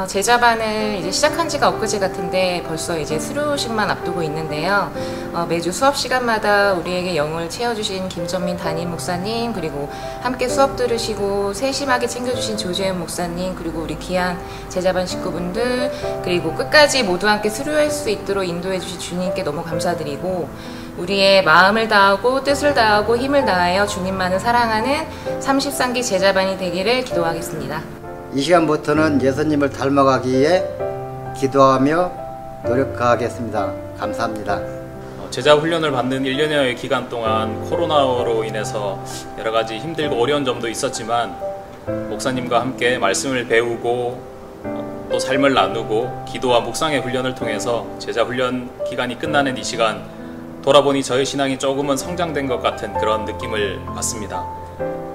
제자반을 이제 시작한 지가 엊그제 같은데 벌써 이제 수료식만 앞두고 있는데요. 매주 수업 시간마다 우리에게 영을 채워주신 김전민 담임 목사님, 그리고 함께 수업 들으시고 세심하게 챙겨주신 조재현 목사님, 그리고 우리 귀한 제자반 식구분들, 그리고 끝까지 모두 함께 수료할 수 있도록 인도해주신 주님께 너무 감사드리고, 우리의 마음을 다하고 뜻을 다하고 힘을 다하여 주님만을 사랑하는 33기 제자반이 되기를 기도하겠습니다. 이 시간부터는 예수님을 닮아가기 위해 기도하며 노력하겠습니다. 감사합니다. 제자 훈련을 받는 1년여의 기간 동안 코로나로 인해서 여러 가지 힘들고 어려운 점도 있었지만 목사님과 함께 말씀을 배우고 또 삶을 나누고 기도와 묵상의 훈련을 통해서 제자 훈련 기간이 끝나는 이 시간 돌아보니 저의 신앙이 조금은 성장된 것 같은 그런 느낌을 받습니다.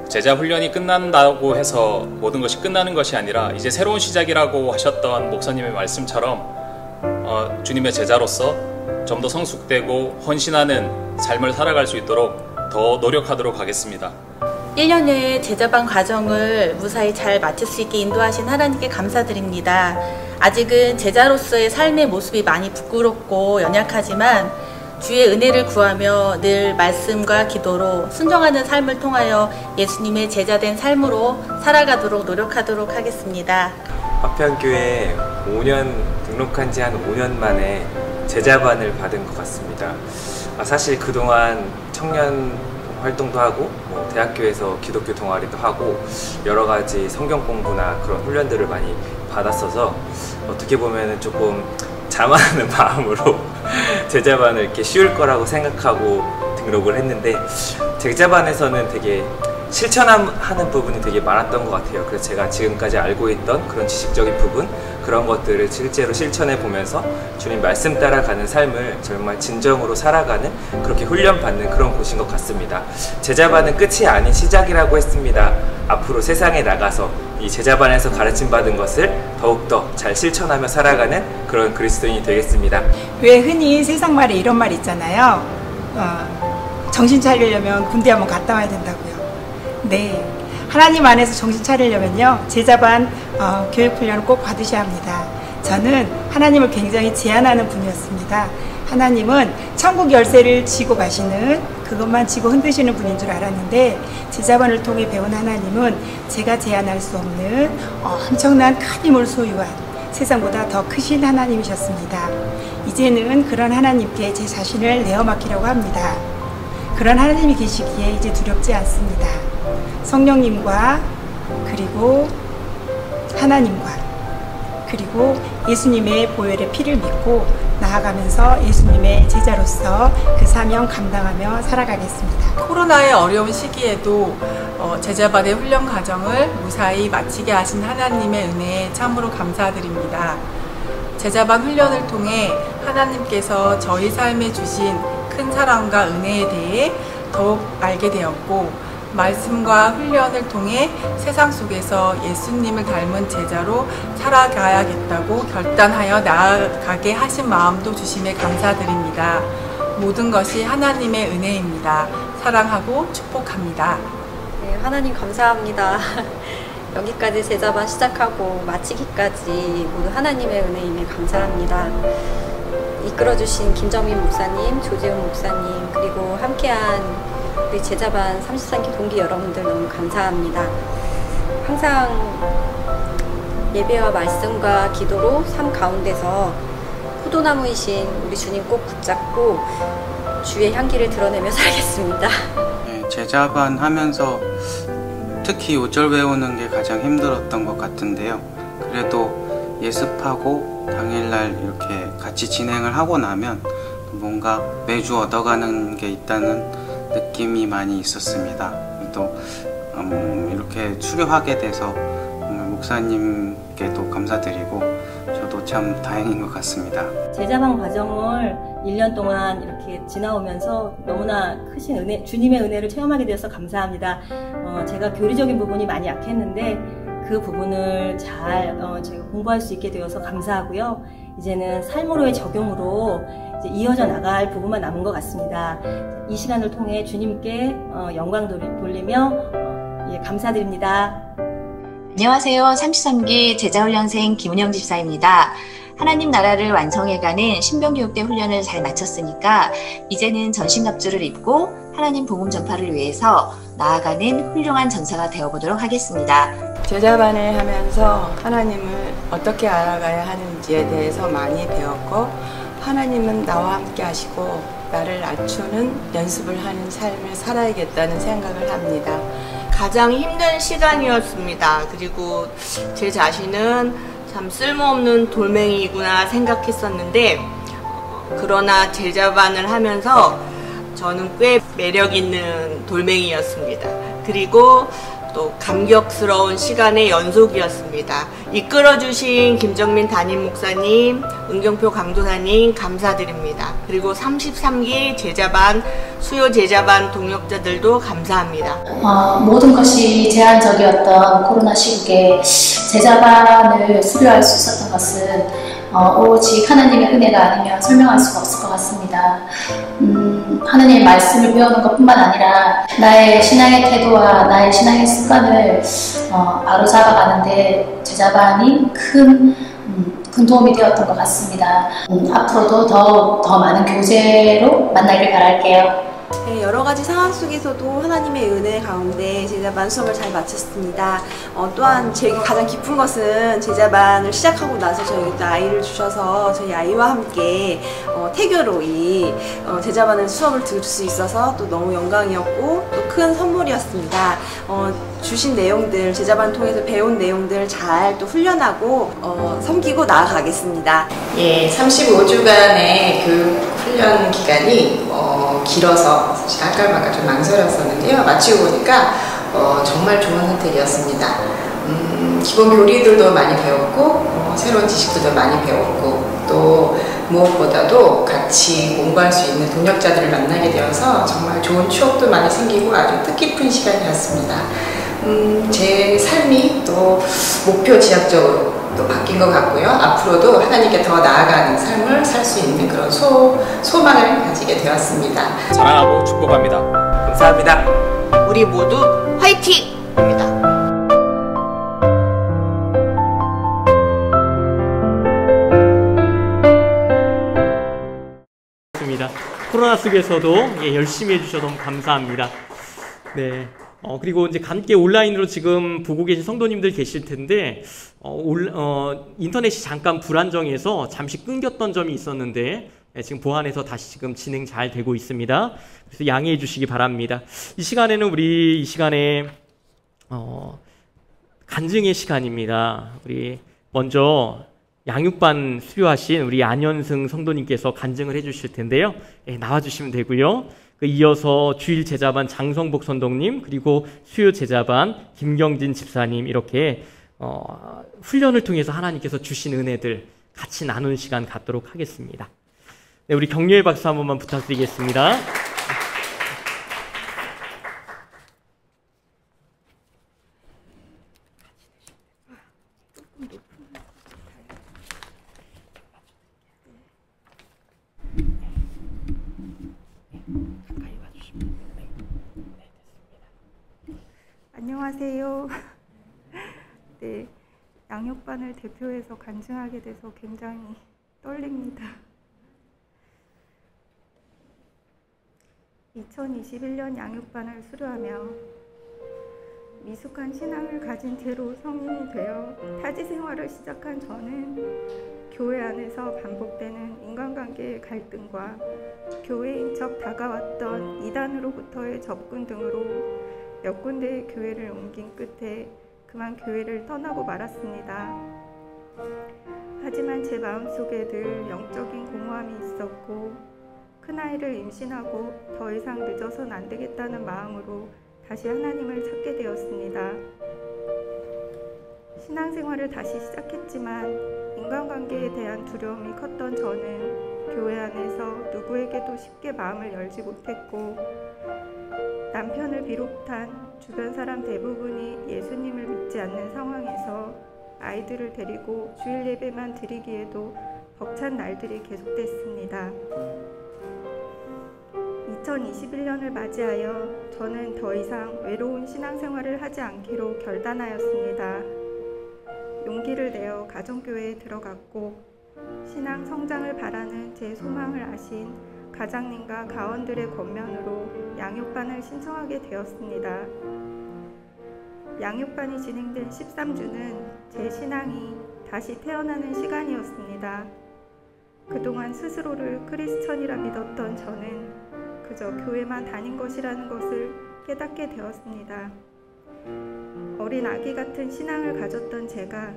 제자 훈련이 끝난다고 해서 모든 것이 끝나는 것이 아니라 이제 새로운 시작이라고 하셨던 목사님의 말씀처럼 주님의 제자로서 좀 더 성숙되고 헌신하는 삶을 살아갈 수 있도록 더 노력하도록 하겠습니다. 1년여의 제자반 과정을 무사히 잘 마칠 수 있게 인도하신 하나님께 감사드립니다. 아직은 제자로서의 삶의 모습이 많이 부끄럽고 연약하지만 주의 은혜를 구하며 늘 말씀과 기도로 순종하는 삶을 통하여 예수님의 제자된 삶으로 살아가도록 노력하도록 하겠습니다. 화평교회에 5년 등록한 지 한 5년 만에 제자반을 받은 것 같습니다. 사실 그동안 청년 활동도 하고 대학교에서 기독교 동아리도 하고 여러 가지 성경 공부나 그런 훈련들을 많이 받았어서 어떻게 보면 조금 자만하는 마음으로 제자반을 이렇게 쉬울 거라고 생각하고 등록을 했는데 제자반에서는 되게 실천하는 부분이 되게 많았던 것 같아요. 그래서 제가 지금까지 알고 있던 그런 지식적인 부분, 그런 것들을 실제로 실천해 보면서 주님 말씀 따라가는 삶을 정말 진정으로 살아가는, 그렇게 훈련받는 그런 곳인 것 같습니다. 제자반은 끝이 아닌 시작이라고 했습니다. 앞으로 세상에 나가서 이 제자반에서 가르침받은 것을 더욱더 잘 실천하며 살아가는 그런 그리스도인이 되겠습니다. 왜 흔히 세상 말에 이런 말 있잖아요. 정신 차리려면 군대 한번 갔다 와야 된다고요. 네, 하나님 안에서 정신 차리려면요, 제자반 교육훈련을 꼭 받으셔야 합니다. 저는 하나님을 굉장히 제한하는 분이었습니다. 하나님은 천국 열쇠를 쥐고 가시는, 그것만 쥐고 흔드시는 분인 줄 알았는데 제자반을 통해 배운 하나님은 제가 제한할 수 없는 엄청난 큰 힘을 소유한 세상보다 더 크신 하나님이셨습니다. 이제는 그런 하나님께 제 자신을 내어 맡기려고 합니다. 그런 하나님이 계시기에 이제 두렵지 않습니다. 성령님과 그리고 하나님과 그리고 예수님의 보혈의 피를 믿고 나아가면서 예수님의 제자로서 그 사명 감당하며 살아가겠습니다. 코로나의 어려운 시기에도 제자반의 훈련 과정을 무사히 마치게 하신 하나님의 은혜에 참으로 감사드립니다. 제자반 훈련을 통해 하나님께서 저희 삶에 주신 큰 사랑과 은혜에 대해 더욱 알게 되었고, 말씀과 훈련을 통해 세상 속에서 예수님을 닮은 제자로 살아가야겠다고 결단하여 나아가게 하신 마음도 주심에 감사드립니다. 모든 것이 하나님의 은혜입니다. 사랑하고 축복합니다. 네, 하나님 감사합니다. 여기까지 제자반 시작하고 마치기까지 모두 하나님의 은혜임에 감사합니다. 이끌어주신 김정민 목사님, 조재훈 목사님, 그리고 함께한 우리 제자반 33기 동기 여러분들 너무 감사합니다. 항상 예배와 말씀과 기도로 삶 가운데서 포도나무이신 우리 주님 꼭 붙잡고 주의 향기를 드러내며 살겠습니다. 네, 제자반 하면서 특히 5절 외우는 게 가장 힘들었던 것 같은데요. 그래도 예습하고 당일날 이렇게 같이 진행을 하고 나면 뭔가 매주 얻어가는 게 있다는 느낌이 많이 있었습니다. 또 이렇게 수료하게 돼서 목사님께도 감사드리고 저도 참 다행인 것 같습니다. 제자반 과정을 1년 동안 이렇게 지나오면서 너무나 크신 은혜, 주님의 은혜를 체험하게 되어서 감사합니다. 제가 교리적인 부분이 많이 약했는데 그 부분을 잘 제가 공부할 수 있게 되어서 감사하고요. 이제는 삶으로의 적용으로 이제 이어져 나갈 부분만 남은 것 같습니다. 이 시간을 통해 주님께 영광 돌리며 감사드립니다. 안녕하세요. 33기 제자훈련생 김은영 집사입니다. 하나님 나라를 완성해가는 신병교육대 훈련을 잘 마쳤으니까 이제는 전신갑주를 입고 하나님 복음 전파를 위해서 나아가는 훌륭한 전사가 되어보도록 하겠습니다. 제자반을 하면서 하나님을 어떻게 알아가야 하는지에 대해서 많이 배웠고, 하나님은 나와 함께 하시고 나를 낮추는 연습을 하는 삶을 살아야겠다는 생각을 합니다. 가장 힘든 시간이었습니다. 그리고 제 자신은 참 쓸모없는 돌멩이구나 생각했었는데, 그러나 제자반을 하면서 저는 꽤 매력 있는 돌멩이였습니다. 그리고 또 감격스러운 시간의 연속이었습니다. 이끌어주신 김정민 담임 목사님, 은경표 강도사님 감사드립니다. 그리고 33기 제자반, 수요 제자반 동역자들도 감사합니다. 모든 것이 제한적이었던 코로나 시국에 제자반을 수료할 수 있었던 것은 오직 하나님의 은혜가 아니면 설명할 수가 없을 것 같습니다. 하나님의 말씀을 배우는 것뿐만 아니라 나의 신앙의 태도와 나의 신앙의 습관을 바로 잡아가는데 제자반이 큰 도움이 되었던 것 같습니다. 앞으로도 더 많은 교제로 만나길 바랄게요. 네, 여러 가지 상황 속에서도 하나님의 은혜 가운데 제자반 수업을 잘 마쳤습니다. 또한 제게 가장 기쁜 것은 제자반을 시작하고 나서 저에게 또 아이를 주셔서 저희 아이와 함께 태교로 이 제자반을 수업을 들을 수 있어서 또 너무 영광이었고 또 큰 선물이었습니다. 주신 내용들, 제자반 통해서 배운 내용들 잘 또 훈련하고 섬기고 나아가겠습니다. 예, 35주간의 교육 훈련 기간이 길어서 사실 할까 말까 좀 망설였었는데요. 마치고 보니까 정말 좋은 선택이었습니다. 기본 교리들도 많이 배웠고 새로운 지식들도 많이 배웠고 또 무엇보다도 같이 공부할 수 있는 동역자들을 만나게 되어서 정말 좋은 추억도 많이 생기고 아주 뜻깊은 시간이었습니다. 제 삶이 또 목표 지향적으로 또 바뀐 것 같고요. 앞으로도 하나님께 더 나아가는 삶을 살 수 있는 그런 소망을 가지게 되었습니다. 사랑하고 축복합니다. 감사합니다. 우리 모두 화이팅입니다. 코로나 속에서도 열심히 해주셔서 너무 감사합니다. 네. 그리고 이제 함께 온라인으로 지금 보고 계신 성도님들 계실 텐데, 인터넷이 잠깐 불안정해서 잠시 끊겼던 점이 있었는데, 지금 보완해서 다시 지금 진행 잘 되고 있습니다. 그래서 양해해 주시기 바랍니다. 이 시간에는 우리 이 시간에, 간증의 시간입니다. 우리 먼저 양육반 수료하신 우리 안현승 성도님께서 간증을 해 주실 텐데요. 나와주시면 되고요. 이어서 주일 제자반 장성복 선동님, 그리고 수요 제자반 김경진 집사님, 이렇게 훈련을 통해서 하나님께서 주신 은혜들 같이 나누는 시간 갖도록 하겠습니다. 네, 우리 격려의 박수 한 번만 부탁드리겠습니다. 안녕하세요. 네, 양육반을 대표해서 간증하게 돼서 굉장히 떨립니다. 2021년 양육반을 수료하며 미숙한 신앙을 가진 채로 성인이 되어 타지 생활을 시작한 저는 교회 안에서 반복되는 인간관계의 갈등과 교회인 척 다가왔던 이단으로부터의 접근 등으로 몇 군데의 교회를 옮긴 끝에 그만 교회를 떠나고 말았습니다. 하지만 제 마음속에 늘 영적인 공허함이 있었고 큰아이를 임신하고 더 이상 늦어선 안 되겠다는 마음으로 다시 하나님을 찾게 되었습니다. 신앙생활을 다시 시작했지만 인간관계에 대한 두려움이 컸던 저는 교회 안에서 누구에게도 쉽게 마음을 열지 못했고 남편을 비롯한 주변 사람 대부분이 예수님을 믿지 않는 상황에서 아이들을 데리고 주일 예배만 드리기에도 벅찬 날들이 계속됐습니다. 2021년을 맞이하여 저는 더 이상 외로운 신앙생활을 하지 않기로 결단하였습니다. 용기를 내어 가정교회에 들어갔고 신앙 성장을 바라는 제 소망을 아신 가장님과 가원들의 권면으로 양육반을 신청하게 되었습니다. 양육반이 진행된 13주는 제 신앙이 다시 태어나는 시간이었습니다. 그동안 스스로를 크리스천이라 믿었던 저는 그저 교회만 다닌 것이라는 것을 깨닫게 되었습니다. 어린 아기 같은 신앙을 가졌던 제가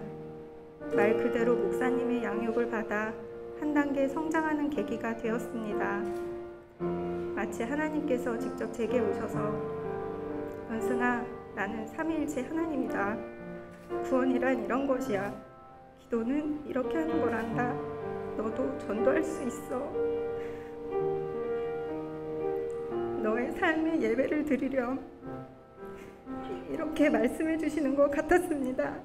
말 그대로 목사님의 양육을 받아 한 단계 성장하는 계기가 되었습니다. 마치 하나님께서 직접 제게 오셔서 은승아, 나는 삼위일체 하나님이다. 구원이란 이런 것이야. 기도는 이렇게 하는 거란다. 너도 전도할 수 있어. 너의 삶에 예배를 드리렴. 이렇게 말씀해 주시는 것 같았습니다.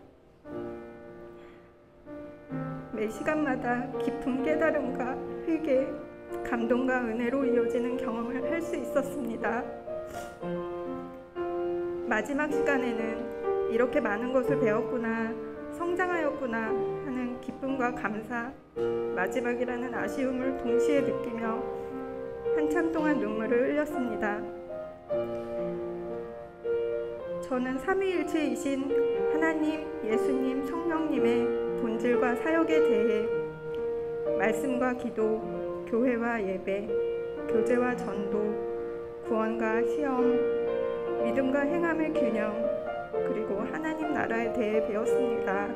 매 시간마다 깊은 깨달음과 회개, 감동과 은혜로 이어지는 경험을 할 수 있었습니다. 마지막 시간에는 이렇게 많은 것을 배웠구나, 성장하였구나 하는 기쁨과 감사, 마지막이라는 아쉬움을 동시에 느끼며 한참 동안 눈물을 흘렸습니다. 저는 삼위일체이신 하나님, 예수님, 성령님의 본질과 사역에 대해 말씀과 기도, 교회와 예배, 교제와 전도, 구원과 시험, 믿음과 행함의 균형, 그리고 하나님 나라에 대해 배웠습니다.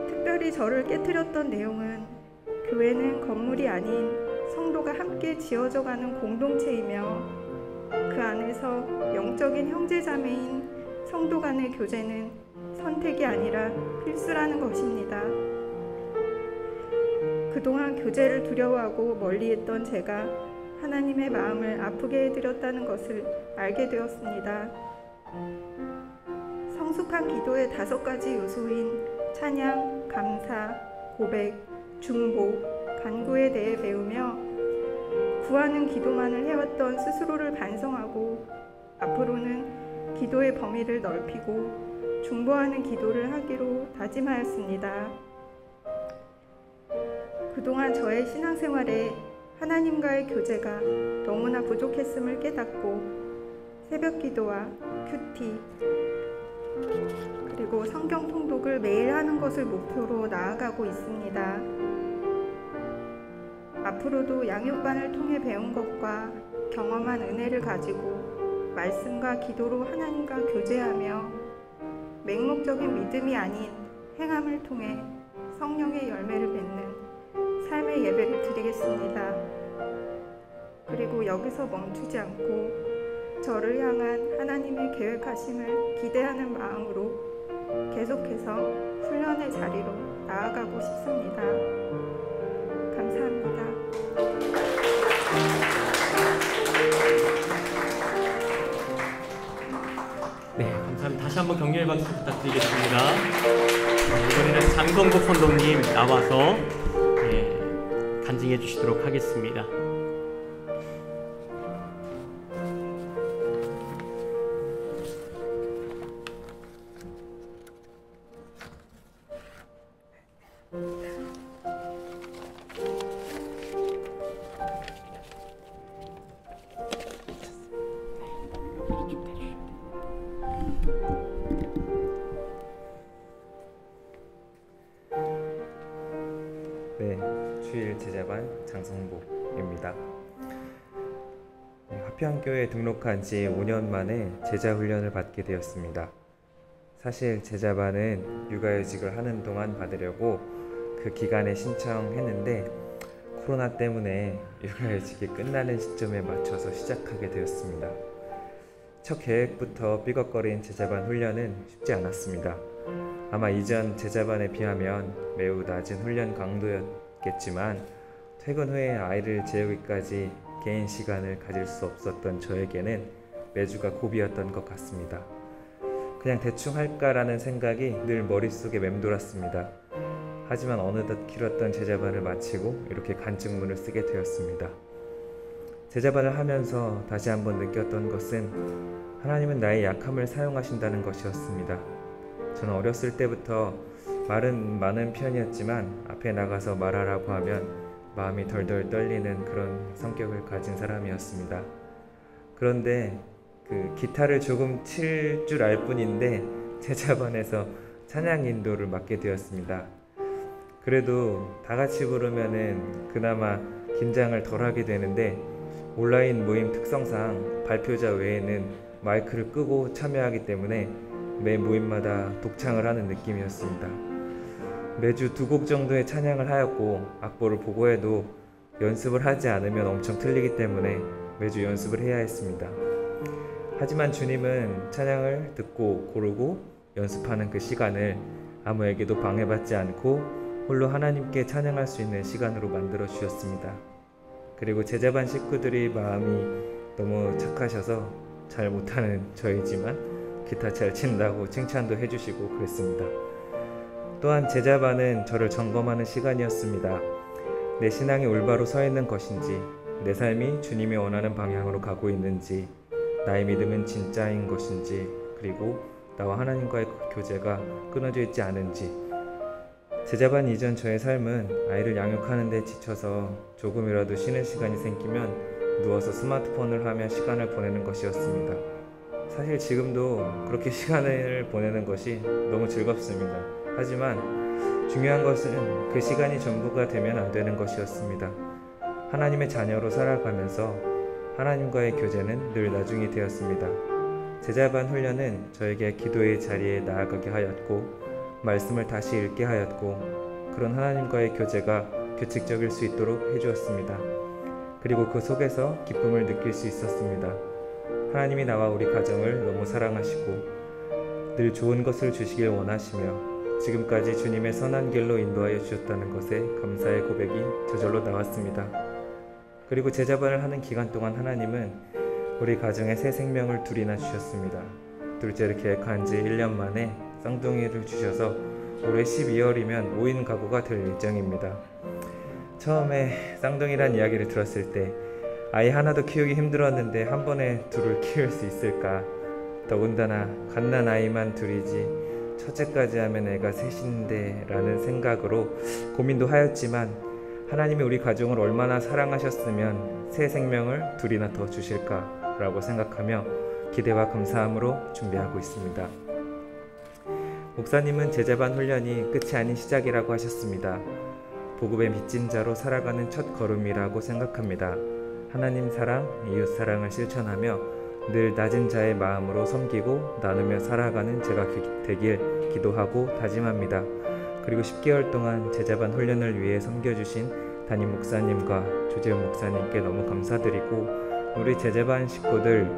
특별히 저를 깨트렸던 내용은 교회는 건물이 아닌 성도가 함께 지어져가는 공동체이며 그 안에서 영적인 형제자매인 성도 간의 교제는 선택이 아니라 필수라는 것입니다. 그동안 교제를 두려워하고 멀리했던 제가 하나님의 마음을 아프게 해드렸다는 것을 알게 되었습니다. 성숙한 기도의 5가지 요소인 찬양, 감사, 고백, 중보, 간구에 대해 배우며 구하는 기도만을 해왔던 스스로를 반성하고 앞으로는 기도의 범위를 넓히고 중보하는 기도를 하기로 다짐하였습니다. 그동안 저의 신앙생활에 하나님과의 교제가 너무나 부족했음을 깨닫고 새벽 기도와 큐티 그리고 성경 통독을 매일 하는 것을 목표로 나아가고 있습니다. 앞으로도 양육반을 통해 배운 것과 경험한 은혜를 가지고 말씀과 기도로 하나님과 교제하며 맹목적인 믿음이 아닌 행함을 통해 성령의 열매를 맺는 삶의 예배를 드리겠습니다. 그리고 여기서 멈추지 않고 저를 향한 하나님의 계획하심을 기대하는 마음으로 계속해서 훈련의 자리로 나아가고 싶습니다. 감사합니다. 네, 감사합니다. 다시 한번 격려의 박수 부탁드리겠습니다. 이번에는 장성국 선동님 나와서 간증해 주시도록 하겠습니다. 네, 주일 제자반 장성복입니다. 화평교회에 등록한 지 5년 만에 제자 훈련을 받게 되었습니다. 사실 제자반은 육아휴직을 하는 동안 받으려고 그 기간에 신청했는데 코로나 때문에 육아휴직이 끝나는 시점에 맞춰서 시작하게 되었습니다. 첫 계획부터 삐걱거린 제자반 훈련은 쉽지 않았습니다. 아마 이전 제자반에 비하면 매우 낮은 훈련 강도였겠지만 퇴근 후에 아이를 재우기까지 개인 시간을 가질 수 없었던 저에게는 매주가 고비였던 것 같습니다. 그냥 대충 할까라는 생각이 늘 머릿속에 맴돌았습니다. 하지만 어느덧 길었던 제자반을 마치고 이렇게 간증문을 쓰게 되었습니다. 제자반을 하면서 다시 한번 느꼈던 것은 하나님은 나의 약함을 사용하신다는 것이었습니다. 저는 어렸을 때부터 말은 많은 편이었지만 앞에 나가서 말하라고 하면 마음이 덜덜 떨리는 그런 성격을 가진 사람이었습니다. 그런데 그 기타를 조금 칠 줄 알 뿐인데 제자반에서 찬양 인도를 맡게 되었습니다. 그래도 다 같이 부르면은 그나마 긴장을 덜 하게 되는데 온라인 모임 특성상 발표자 외에는 마이크를 끄고 참여하기 때문에 매 모임마다 독창을 하는 느낌이었습니다. 매주 2곡 정도의 찬양을 하였고 악보를 보고 해도 연습을 하지 않으면 엄청 틀리기 때문에 매주 연습을 해야 했습니다. 하지만 주님은 찬양을 듣고 고르고 연습하는 그 시간을 아무에게도 방해받지 않고 홀로 하나님께 찬양할 수 있는 시간으로 만들어 주셨습니다. 그리고 제자반 식구들이 마음이 너무 착하셔서 잘 못하는 저이지만 기타 잘 친다고 칭찬도 해주시고 그랬습니다. 또한 제자반은 저를 점검하는 시간이었습니다. 내 신앙이 올바로 서 있는 것인지, 내 삶이 주님이 원하는 방향으로 가고 있는지, 나의 믿음은 진짜인 것인지, 그리고 나와 하나님과의 교제가 끊어져 있지 않은지. 제자반 이전 저의 삶은 아이를 양육하는 데 지쳐서 조금이라도 쉬는 시간이 생기면 누워서 스마트폰을 하며 시간을 보내는 것이었습니다. 사실 지금도 그렇게 시간을 보내는 것이 너무 즐겁습니다. 하지만 중요한 것은 그 시간이 전부가 되면 안 되는 것이었습니다. 하나님의 자녀로 살아가면서 하나님과의 교제는 늘 나중이 되었습니다. 제자반 훈련은 저에게 기도의 자리에 나아가게 하였고 말씀을 다시 읽게 하였고 그런 하나님과의 교제가 규칙적일 수 있도록 해주었습니다. 그리고 그 속에서 기쁨을 느낄 수 있었습니다. 하나님이 나와 우리 가정을 너무 사랑하시고 늘 좋은 것을 주시길 원하시며 지금까지 주님의 선한 길로 인도하여 주셨다는 것에 감사의 고백이 저절로 나왔습니다. 그리고 제자반을 하는 기간 동안 하나님은 우리 가정에 새 생명을 둘이나 주셨습니다. 둘째를 계획한 지 1년 만에 쌍둥이를 주셔서 올해 12월이면 5인 가구가 될 예정입니다. 처음에 쌍둥이란 이야기를 들었을 때 아이 하나도 키우기 힘들었는데 한 번에 둘을 키울 수 있을까? 더군다나 갓난 아이만 둘이지 첫째까지 하면 애가 셋인데 라는 생각으로 고민도 하였지만 하나님이 우리 가정을 얼마나 사랑하셨으면 새 생명을 둘이나 더 주실까 라고 생각하며 기대와 감사함으로 준비하고 있습니다. 목사님은 제자반 훈련이 끝이 아닌 시작이라고 하셨습니다. 복음의 빚진 자로 살아가는 첫 걸음이라고 생각합니다. 하나님 사랑, 이웃 사랑을 실천하며 늘 낮은 자의 마음으로 섬기고 나누며 살아가는 제가 되길 기도하고 다짐합니다. 그리고 10개월 동안 제자반 훈련을 위해 섬겨주신 담임 목사님과 조재훈 목사님께 너무 감사드리고 우리 제자반 식구들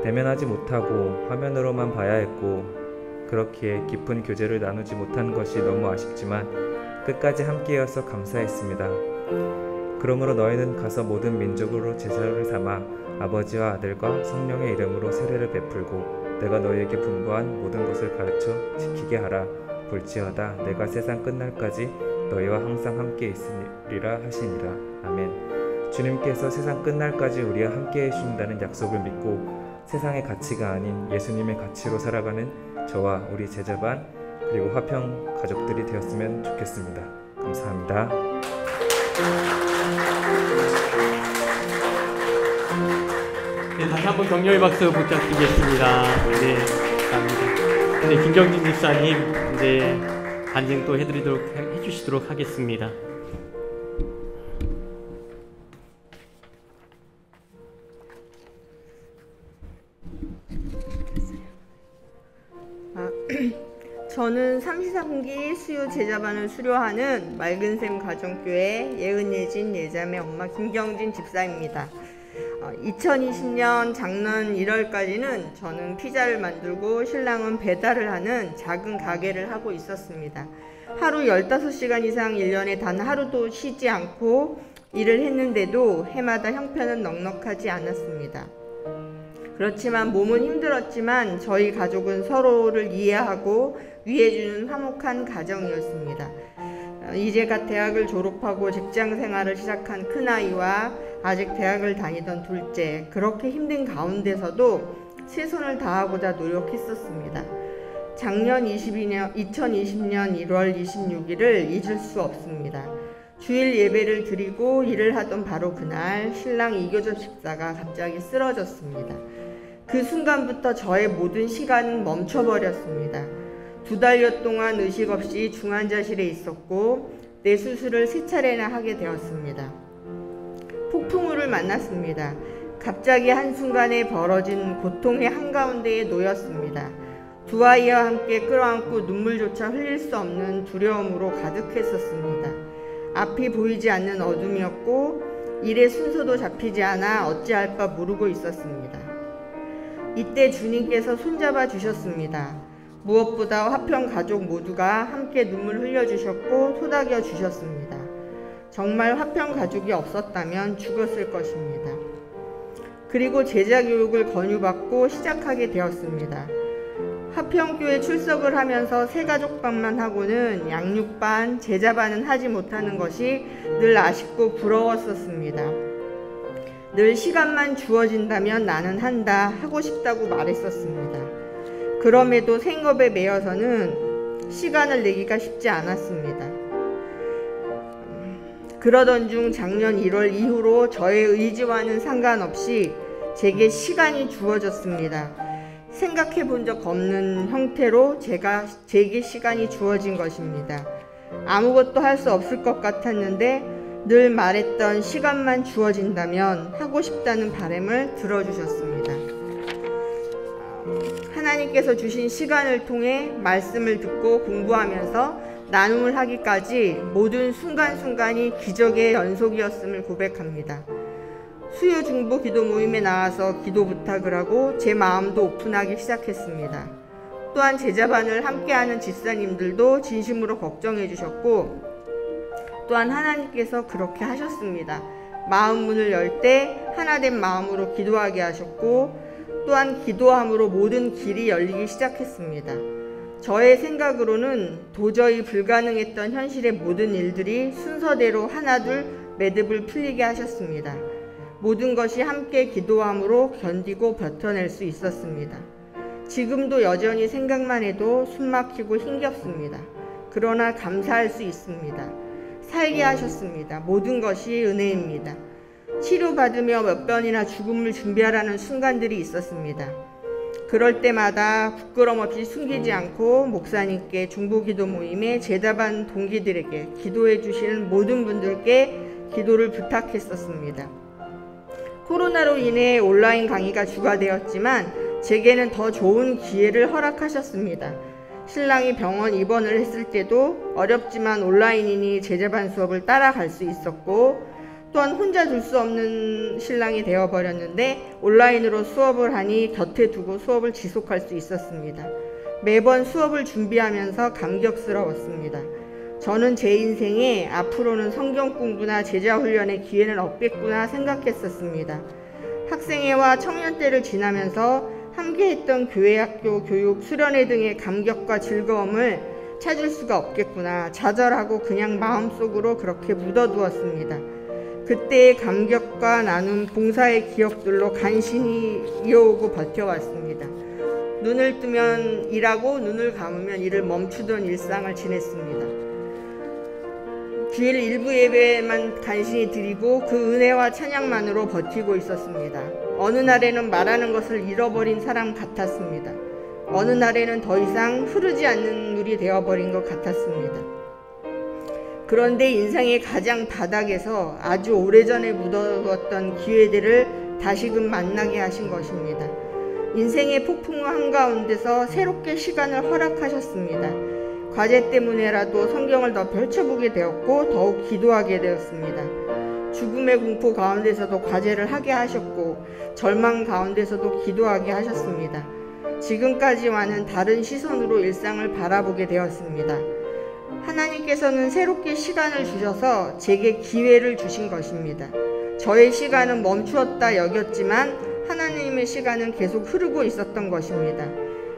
대면하지 못하고 화면으로만 봐야 했고 그렇기에 깊은 교제를 나누지 못한 것이 너무 아쉽지만 끝까지 함께여서 감사했습니다. 그러므로 너희는 가서 모든 민족으로 제사를 삼아 아버지와 아들과 성령의 이름으로 세례를 베풀고 내가 너희에게 분부한 모든 것을 가르쳐 지키게 하라. 볼지어다 내가 세상 끝날까지 너희와 항상 함께 있으리라 하시니라. 아멘. 주님께서 세상 끝날까지 우리와 함께 해주신다는 약속을 믿고 세상의 가치가 아닌 예수님의 가치로 살아가는 저와 우리 제자반 그리고 화평 가족들이 되었으면 좋겠습니다. 감사합니다. 네, 다시 한번 격려의 박수 부탁드리겠습니다. 네, 감사합니다. 네, 김경진 집사님 이제 간증 또 해주시도록 하겠습니다. 저는 33기 수요 제자반을 수료하는 맑은샘 가정교회 예은예진 예자매 엄마 김경진 집사입니다. 2020년 작년 1월까지는 저는 피자를 만들고 신랑은 배달을 하는 작은 가게를 하고 있었습니다. 하루 15시간 이상 1년에 단 하루도 쉬지 않고 일을 했는데도 해마다 형편은 넉넉하지 않았습니다. 그렇지만 몸은 힘들었지만 저희 가족은 서로를 이해하고 위해주는 화목한 가정이었습니다. 이제 갓 대학을 졸업하고 직장 생활을 시작한 큰아이와 아직 대학을 다니던 둘째, 그렇게 힘든 가운데서도 최선을 다하고자 노력했었습니다. 작년 2020년 1월 26일을 잊을 수 없습니다. 주일 예배를 드리고 일을 하던 바로 그날 신랑 이교접 집사가 갑자기 쓰러졌습니다. 그 순간부터 저의 모든 시간은 멈춰버렸습니다. 2달여 동안 의식 없이 중환자실에 있었고 내 수술을 3차례나 하게 되었습니다. 폭풍우를 만났습니다. 갑자기 한순간에 벌어진 고통의 한가운데에 놓였습니다. 두 아이와 함께 끌어안고 눈물조차 흘릴 수 없는 두려움으로 가득했었습니다. 앞이 보이지 않는 어둠이었고 일의 순서도 잡히지 않아 어찌할 바 모르고 있었습니다. 이때 주님께서 손잡아 주셨습니다. 무엇보다 화평 가족 모두가 함께 눈물 흘려주셨고 토닥여 주셨습니다. 정말 화평 가족이 없었다면 죽었을 것입니다. 그리고 제자 교육을 권유받고 시작하게 되었습니다. 화평교회 출석을 하면서 새가족반만 하고는 양육반, 제자반은 하지 못하는 것이 늘 아쉽고 부러웠었습니다. 늘 시간만 주어진다면 나는 한다, 하고 싶다고 말했었습니다. 그럼에도 생업에 매여서는 시간을 내기가 쉽지 않았습니다. 그러던 중 작년 1월 이후로 저의 의지와는 상관없이 제게 시간이 주어졌습니다. 생각해 본 적 없는 형태로 제게 시간이 주어진 것입니다. 아무것도 할 수 없을 것 같았는데 늘 말했던 시간만 주어진다면 하고 싶다는 바람을 들어주셨습니다. 하나님께서 주신 시간을 통해 말씀을 듣고 공부하면서 나눔을 하기까지 모든 순간순간이 기적의 연속이었음을 고백합니다. 수요 중보 기도 모임에 나와서 기도 부탁을 하고 제 마음도 오픈하기 시작했습니다. 또한 제자반을 함께하는 집사님들도 진심으로 걱정해 주셨고 또한 하나님께서 그렇게 하셨습니다. 마음 문을 열 때 하나된 마음으로 기도하게 하셨고 또한 기도함으로 모든 길이 열리기 시작했습니다. 저의 생각으로는 도저히 불가능했던 현실의 모든 일들이 순서대로 하나둘 매듭을 풀리게 하셨습니다. 모든 것이 함께 기도함으로 견디고 버텨낼 수 있었습니다. 지금도 여전히 생각만 해도 숨막히고 힘겹습니다. 그러나 감사할 수 있습니다. 살게 하셨습니다. 모든 것이 은혜입니다. 치료받으며 몇 번이나 죽음을 준비하라는 순간들이 있었습니다. 그럴 때마다 부끄럼 없이 숨기지 않고 목사님께 중보기도 모임에 제자반 동기들에게 기도해 주시는 모든 분들께 기도를 부탁했었습니다. 코로나로 인해 온라인 강의가 주가되었지만 제게는 더 좋은 기회를 허락하셨습니다. 신랑이 병원 입원을 했을 때도 어렵지만 온라인이니 제자반 수업을 따라갈 수 있었고 또한 혼자 둘 수 없는 신랑이 되어버렸는데 온라인으로 수업을 하니 곁에 두고 수업을 지속할 수 있었습니다. 매번 수업을 준비하면서 감격스러웠습니다. 저는 제 인생에 앞으로는 성경 공부나 제자 훈련의 기회는 없겠구나 생각했었습니다. 학생회와 청년 때를 지나면서 함께했던 교회 학교 교육 수련회 등의 감격과 즐거움을 찾을 수가 없겠구나 좌절하고 그냥 마음속으로 그렇게 묻어두었습니다. 그때의 감격과 나눔 봉사의 기억들로 간신히 이어오고 버텨왔습니다. 눈을 뜨면 일하고 눈을 감으면 일을 멈추던 일상을 지냈습니다. 주일 일부 예배만 간신히 드리고 그 은혜와 찬양만으로 버티고 있었습니다. 어느 날에는 말하는 것을 잃어버린 사람 같았습니다. 어느 날에는 더 이상 흐르지 않는 물이 되어버린 것 같았습니다. 그런데 인생의 가장 바닥에서 아주 오래전에 묻어두었던 기회들을 다시금 만나게 하신 것입니다. 인생의 폭풍 한가운데서 새롭게 시간을 허락하셨습니다. 과제 때문에라도 성경을 더 펼쳐보게 되었고 더욱 기도하게 되었습니다. 죽음의 공포 가운데서도 과제를 하게 하셨고 절망 가운데서도 기도하게 하셨습니다. 지금까지와는 다른 시선으로 일상을 바라보게 되었습니다. 하나님께서는 새롭게 시간을 주셔서 제게 기회를 주신 것입니다. 저의 시간은 멈추었다 여겼지만 하나님의 시간은 계속 흐르고 있었던 것입니다.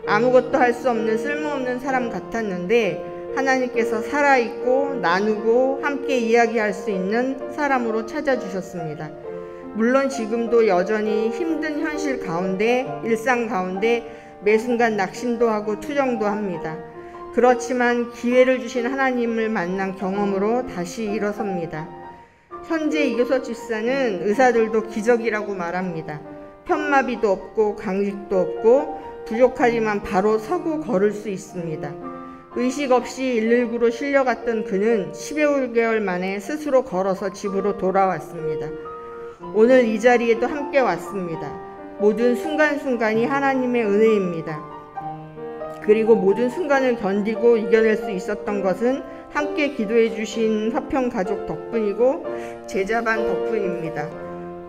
아무것도 할 수 없는 쓸모없는 사람 같았는데 하나님께서 살아있고 나누고 함께 이야기할 수 있는 사람으로 찾아주셨습니다. 물론 지금도 여전히 힘든 현실 가운데 일상 가운데 매 순간 낙심도 하고 투정도 합니다. 그렇지만 기회를 주신 하나님을 만난 경험으로 다시 일어섭니다. 현재 이교섭 집사는 의사들도 기적이라고 말합니다. 편마비도 없고 강직도 없고 부족하지만 바로 서고 걸을 수 있습니다. 의식 없이 119로 실려갔던 그는 15개월 만에 스스로 걸어서 집으로 돌아왔습니다. 오늘 이 자리에도 함께 왔습니다. 모든 순간순간이 하나님의 은혜입니다. 그리고 모든 순간을 견디고 이겨낼 수 있었던 것은 함께 기도해 주신 화평가족 덕분이고 제자반 덕분입니다.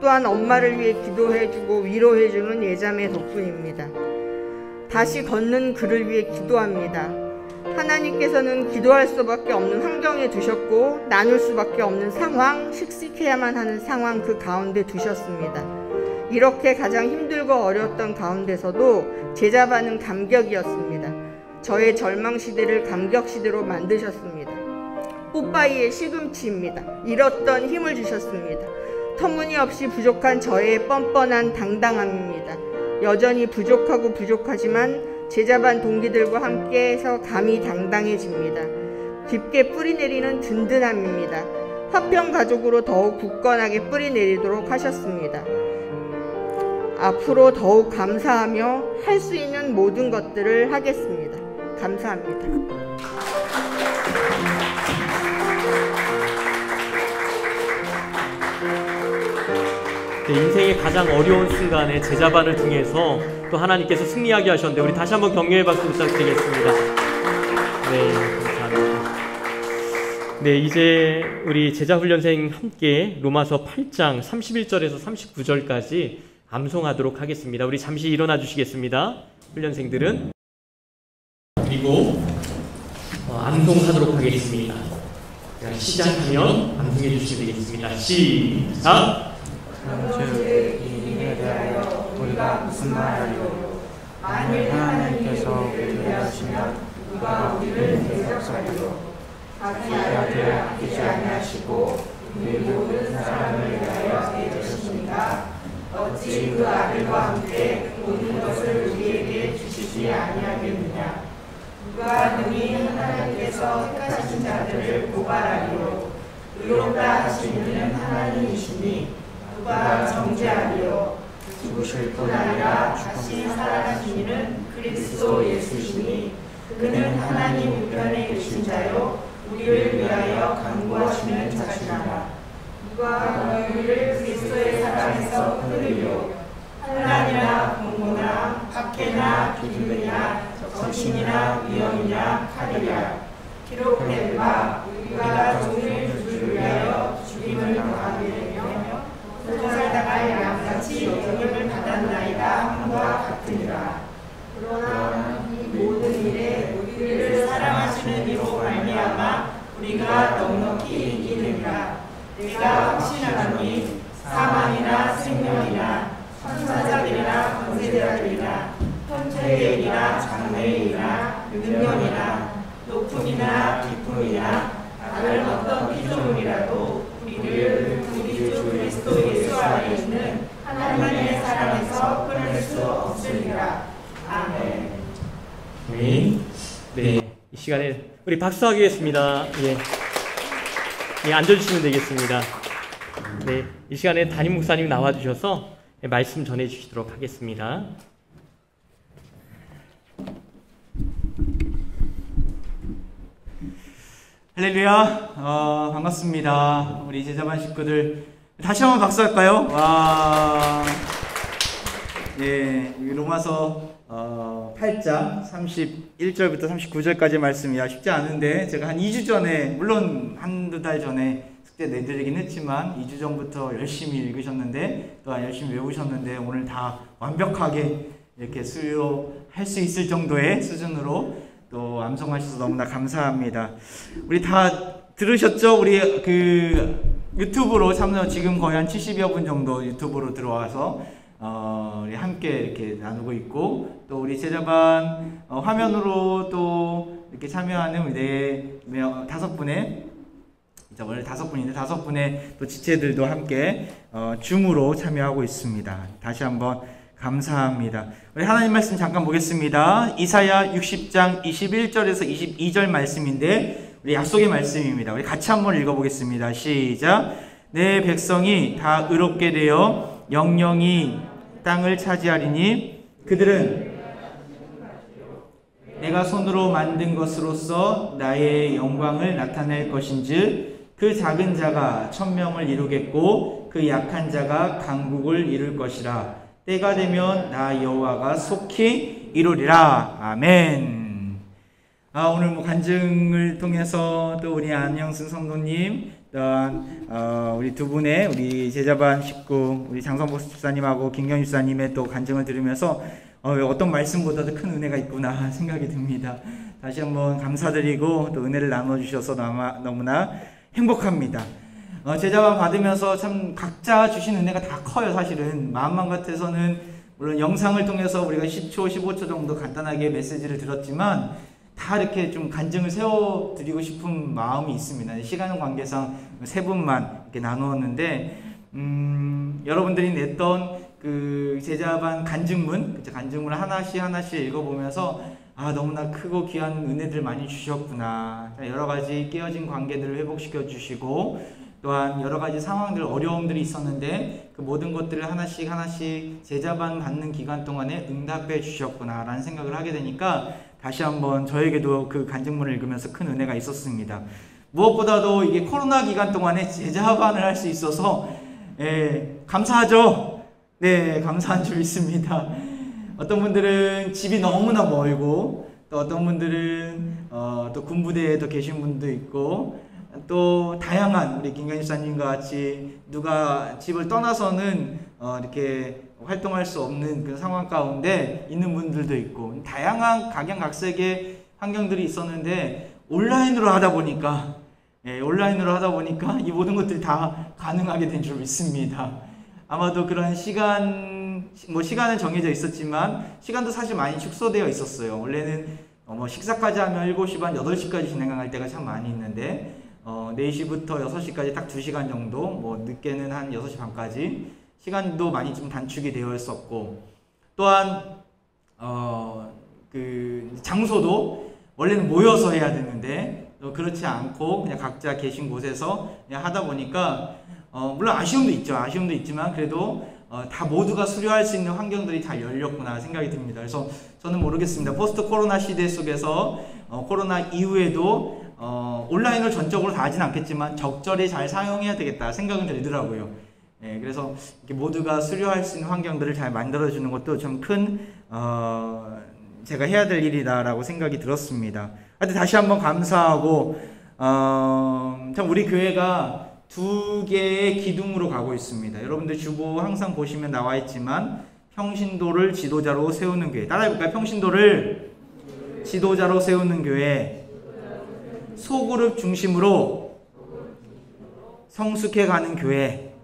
또한 엄마를 위해 기도해주고 위로해주는 예자매 덕분입니다. 다시 걷는 그를 위해 기도합니다. 하나님께서는 기도할 수밖에 없는 환경에 두셨고 나눌 수밖에 없는 상황, 식식해야만 하는 상황 그 가운데 두셨습니다. 이렇게 가장 힘들고 어려웠던 가운데서도 제자반은 감격이었습니다. 저의 절망시대를 감격시대로 만드셨습니다. 뽀빠이의 시금치입니다. 잃었던 힘을 주셨습니다. 터무니없이 부족한 저의 뻔뻔한 당당함입니다. 여전히 부족하고 부족하지만 제자반 동기들과 함께해서 감히 당당해집니다. 깊게 뿌리내리는 든든함입니다. 화평가족으로 더욱 굳건하게 뿌리내리도록 하셨습니다. 앞으로 더욱 감사하며 할 수 있는 모든 것들을 하겠습니다. 감사합니다. 네, 인생의 가장 어려운 순간에 제자반을 통해서 또 하나님께서 승리하게 하셨는데 우리 다시 한번 격려의 박수 부탁드리겠습니다. 네, 감사합니다. 네, 이제 우리 제자훈련생 함께 로마서 8장 31절에서 39절까지 암송하도록 하겠습니다. 우리 잠시 일어나 주시겠습니다. 훈련생들은. 그리고 암송하도록 하겠습니다. 시작하면 암송해 주시면 되겠습니다. 시작! 즉, 이 일에 대하여 우리가 무슨 말하리요? 만일 하나님께서 우리를 하시면 누가 우리를 대적하리요? 자기 아들을 아끼지 아니하시고 우리 모든 사람을 위하여 내주셨습니까? 어찌 그 아들과 함께 모든 것을 우리에게 주시지 아니하겠느냐? 누가 능히 하나님께서 택하신 자들을 고발하리요? 의롭다 하시는 하나님이시니 누가 정죄하리요? 죽으실 뿐 아니라 다시 살아나신 이는 그리스도 예수시니 그는 하나님 우편에 계신 자요 우리를 위하여 간구하시는 자시니라. 누가 너희를 그리스도의 사랑에서 끊으리요? 환난이나 공고나 박해나 비밀이나 정신이나 위험이나 칼이라. 기록된 바 우리가 종일 주를 위하여 죽임을 당하게 되며 도살당할 양같이 영역을 받았나이다 함과 같으니라. 그러나 이 모든 일에 우리를 사랑하시는 이로 말미암아 우리가 넉넉히 이기느니라. 내가 확신하노니 사망이나 생명이나 천사들이나 권세자들이나 현재일이나 장래일이나 능력이나 높음이나 깊음이나 다른 어떤 피조물이라도 우리를 우리 주 그리스도 예수 안에 있는 하나님의 사랑에서 끊을 수 없으리라. 아멘. 아멘. 네, 이 시간에 우리 박수하겠습니다. 예, 앉아주시면 되겠습니다. 네, 이 시간에 담임 목사님 나와주셔서 말씀 전해주시도록 하겠습니다. 할렐루야, 반갑습니다. 우리 제자반 식구들 다시 한번 박수할까요? 와, 예, 로마서 8장 31절부터 39절까지 말씀이야 쉽지 않은데 제가 한 2주 전에 물론 한두 달 전에 숙제 내드리긴 했지만 2주 전부터 열심히 읽으셨는데 또한 열심히 외우셨는데 오늘 다 완벽하게 이렇게 수료할 수 있을 정도의 수준으로 또 암송하셔서 너무나 감사합니다. 우리 다 들으셨죠? 우리 유튜브로 참여 지금 거의 한 70여 분 정도 유튜브로 들어와서 우리 함께 이렇게 나누고 있고 또 우리 제자반 화면으로 또 이렇게 참여하는 우리 5분의 원래 5분인데 5분의 또 지체들도 함께 줌으로 참여하고 있습니다. 다시 한번 감사합니다. 우리 하나님 말씀 잠깐 보겠습니다. 이사야 60장 21절에서 22절 말씀인데 우리 약속의 말씀입니다. 우리 같이 한번 읽어보겠습니다. 시작. 내 백성이 다 의롭게 되어 영영이 땅을 차지하리니 그들은 내가 손으로 만든 것으로서 나의 영광을 나타낼 것인즉 그 작은 자가 천명을 이루겠고 그 약한 자가 강국을 이룰 것이라. 때가 되면 나 여호와가 속히 이루리라. 아멘. 오늘 간증을 통해서 또 우리 안영승 성도님 또한 우리 두 분의 우리 제자반 식구 우리 장성복 집사님하고 김경희 집사님의 또 간증을 들으면서 어떤 말씀보다도 큰 은혜가 있구나 생각이 듭니다. 다시 한번 감사드리고 또 은혜를 나눠주셔서 너무나 행복합니다. 제자반 받으면서 참 각자 주신 은혜가 다 커요. 사실은 마음만 같아서는 물론 영상을 통해서 우리가 10초 15초 정도 간단하게 메시지를 들었지만 다 이렇게 좀 간증을 세워드리고 싶은 마음이 있습니다. 시간 관계상 세 분만 이렇게 나누었는데 여러분들이 냈던 그 제자반 간증문 하나씩 읽어보면서 너무나 크고 귀한 은혜들 많이 주셨구나. 여러 가지 깨어진 관계들을 회복시켜 주시고 또한 여러 가지 상황들 어려움들이 있었는데 그 모든 것들을 하나씩 제자반 받는 기간 동안에 응답해 주셨구나 라는 생각을 하게 되니까 다시 한번 저에게도 그 간증문을 읽으면서 큰 은혜가 있었습니다. 무엇보다도 이게 코로나 기간 동안에 제자반을 할 수 있어서 감사하죠. 네, 감사한 줄 믿습니다. 어떤 분들은 집이 너무나 멀고 또 어떤 분들은 또 군부대에도 계신 분도 있고 또 다양한 우리 김경희 집사님과 같이 누가 집을 떠나서는 이렇게 활동할 수 없는 그 상황 가운데 있는 분들도 있고 다양한 각양각색의 환경들이 있었는데 온라인으로 하다 보니까 이 모든 것들이 다 가능하게 된 줄 믿습니다. 아마도 그런 시간은 정해져 있었지만 시간도 사실 많이 축소되어 있었어요. 원래는 식사까지 하면 7시 반, 8시까지 진행할 때가 참 많이 있는데 4시부터 6시까지 딱 2시간 정도, 늦게는 한 6시 반까지 시간도 많이 좀 단축이 되어 있었고 또한 그 장소도 원래는 모여서 해야 되는데 그렇지 않고 그냥 각자 계신 곳에서 그냥 하다 보니까 물론 아쉬움도 있지만 그래도 다 모두가 수료할 수 있는 환경들이 잘 열렸구나 생각이 듭니다. 그래서 저는 모르겠습니다. 포스트 코로나 시대 속에서 코로나 이후에도 온라인을 전적으로 다 하진 않겠지만 적절히 잘 사용해야 되겠다 생각은 들더라고요. 그래서 이렇게 모두가 수료할 수 있는 환경들을 잘 만들어주는 것도 좀 큰 제가 해야 될 일이다라고 생각이 들었습니다. 하여튼 다시 한번 감사하고 참 우리 교회가 2개의 기둥으로 가고 있습니다. 여러분들 주보 항상 보시면 나와 있지만 평신도를 지도자로 세우는 교회. 따라해볼까요? 평신도를 지도자로 세우는 교회. 소그룹 중심으로 성숙해가는 교회.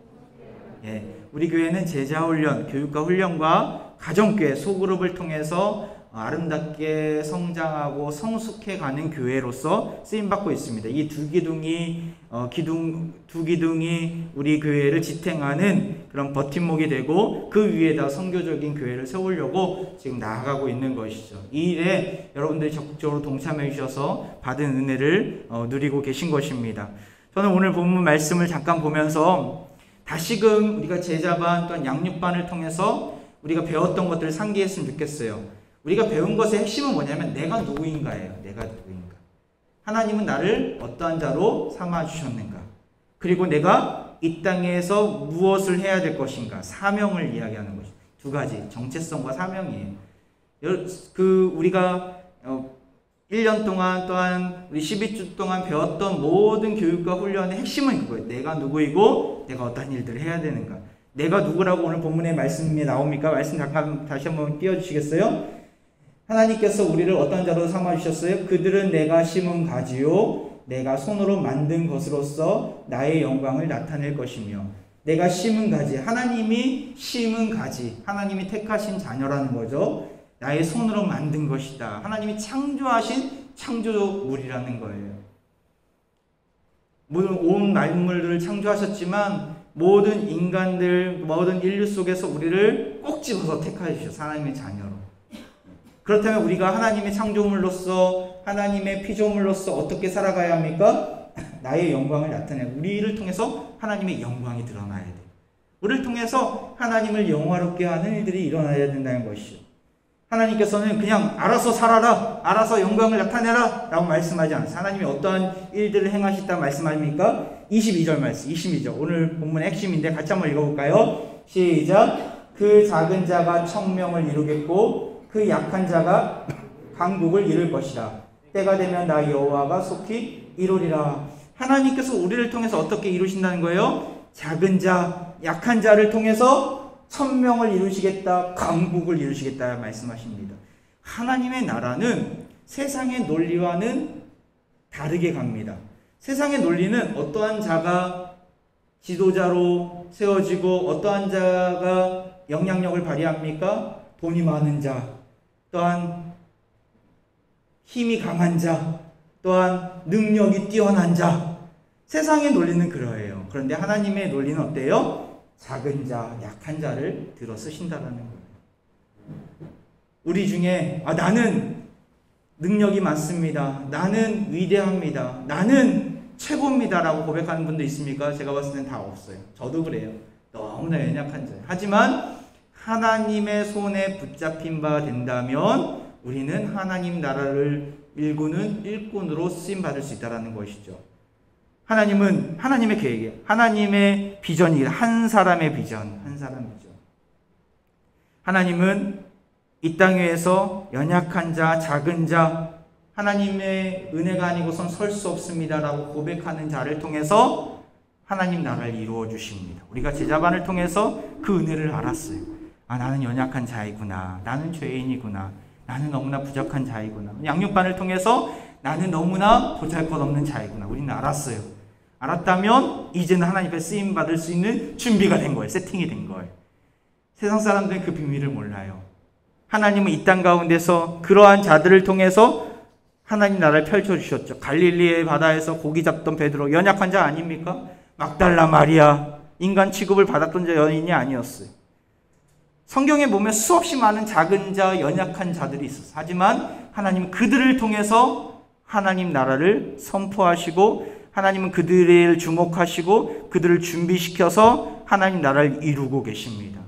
우리 교회는 제자훈련, 교육과 훈련과 가정교회, 소그룹을 통해서 아름답게 성장하고 성숙해가는 교회로서 쓰임받고 있습니다. 이 두 기둥이 우리 교회를 지탱하는 그런 버팀목이 되고 그 위에다 선교적인 교회를 세우려고 지금 나아가고 있는 것이죠. 이 일에 여러분들이 적극적으로 동참해 주셔서 받은 은혜를 누리고 계신 것입니다. 저는 오늘 본문 말씀을 잠깐 보면서 다시금 우리가 제자반 또한 양육반을 통해서 우리가 배웠던 것들을 상기했으면 좋겠어요. 우리가 배운 것의 핵심은 뭐냐면 내가 누구인가예요. 내가 누구인가. 하나님은 나를 어떠한 자로 삼아주셨는가. 그리고 내가 이 땅에서 무엇을 해야 될 것인가. 사명을 이야기하는 것이죠. 두 가지. 정체성과 사명이에요. 우리가 1년 동안 또한 우리 12주 동안 배웠던 모든 교육과 훈련의 핵심은 그거예요. 내가 누구이고 내가 어떠한 일들을 해야 되는가. 내가 누구라고 오늘 본문의 말씀이 나옵니까? 말씀 잠깐 다시 한번 띄워주시겠어요? 하나님께서 우리를 어떤 자로 삼아주셨어요? 그들은 내가 심은 가지요 내가 손으로 만든 것으로서 나의 영광을 나타낼 것이며. 내가 심은 가지, 하나님이 심은 가지, 하나님이 택하신 자녀라는 거죠. 나의 손으로 만든 것이다. 하나님이 창조하신 창조물이라는 거예요. 물론 온 만물들을 창조하셨지만 모든 인간들, 모든 인류 속에서 우리를 꼭 집어서 택하여 주셨어. 하나님의 자녀로. 그렇다면 우리가 하나님의 창조물로서, 하나님의 피조물로서 어떻게 살아가야 합니까? 나의 영광을 나타내고 우리를 통해서 하나님의 영광이 드러나야 돼. 우리를 통해서 하나님을 영화롭게 하는 일들이 일어나야 된다는 것이죠. 하나님께서는 그냥 알아서 살아라, 알아서 영광을 나타내라 라고 말씀하지 않으세요. 하나님이 어떠한 일들을 행하셨다 말씀합니까? 22절 말씀, 22절. 오늘 본문의 핵심인데 같이 한번 읽어볼까요? 시작. 그 작은 자가 천명을 이루겠고 그 약한 자가 강국을 이룰 것이라. 때가 되면 나 여호와가 속히 이루리라. 하나님께서 우리를 통해서 어떻게 이루신다는 거예요? 작은 자, 약한 자를 통해서 천명을 이루시겠다, 강국을 이루시겠다 말씀하십니다. 하나님의 나라는 세상의 논리와는 다르게 갑니다. 세상의 논리는 어떠한 자가 지도자로 세워지고 어떠한 자가 영향력을 발휘합니까? 돈이 많은 자, 또한 힘이 강한 자, 또한 능력이 뛰어난 자. 세상의 논리는 그러해요. 그런데 하나님의 논리는 어때요? 작은 자, 약한 자를 들어 쓰신다라는 거예요. 우리 중에 나는 능력이 많습니다. 나는 위대합니다. 나는 최고입니다 라고 고백하는 분도 있습니까? 제가 봤을 땐 다 없어요. 저도 그래요. 너무나 연약한 자예요. 하지만 하나님의 손에 붙잡힌 바 된다면 우리는 하나님 나라를 일구는 일꾼으로 쓰임받을 수 있다는 것이죠. 하나님은 하나님의 계획이에요. 하나님의 비전이 한 사람의 비전, 한 사람의 비전. 하나님은 이 땅 위에서 연약한 자, 작은 자, 하나님의 은혜가 아니고선 설 수 없습니다라고 고백하는 자를 통해서 하나님 나라를 이루어 주십니다. 우리가 제자반을 통해서 그 은혜를 알았어요. 나는 연약한 자이구나. 나는 죄인이구나. 나는 너무나 부족한 자이구나. 양육반을 통해서 나는 너무나 보잘것없는 자이구나. 우리는 알았어요. 알았다면 이제는 하나님 앞에 쓰임받을 수 있는 준비가 된 거예요. 세팅이 된 거예요. 세상 사람들은 그 비밀을 몰라요. 하나님은 이 땅 가운데서 그러한 자들을 통해서 하나님 나라를 펼쳐주셨죠. 갈릴리의 바다에서 고기 잡던 베드로, 연약한 자 아닙니까? 막달라 마리아, 인간 취급을 받았던 자 여인이 아니었어요. 성경에 보면 수없이 많은 작은 자, 연약한 자들이 있었어요. 하지만 하나님은 그들을 통해서 하나님 나라를 선포하시고 하나님은 그들을 주목하시고 그들을 준비시켜서 하나님 나라를 이루고 계십니다.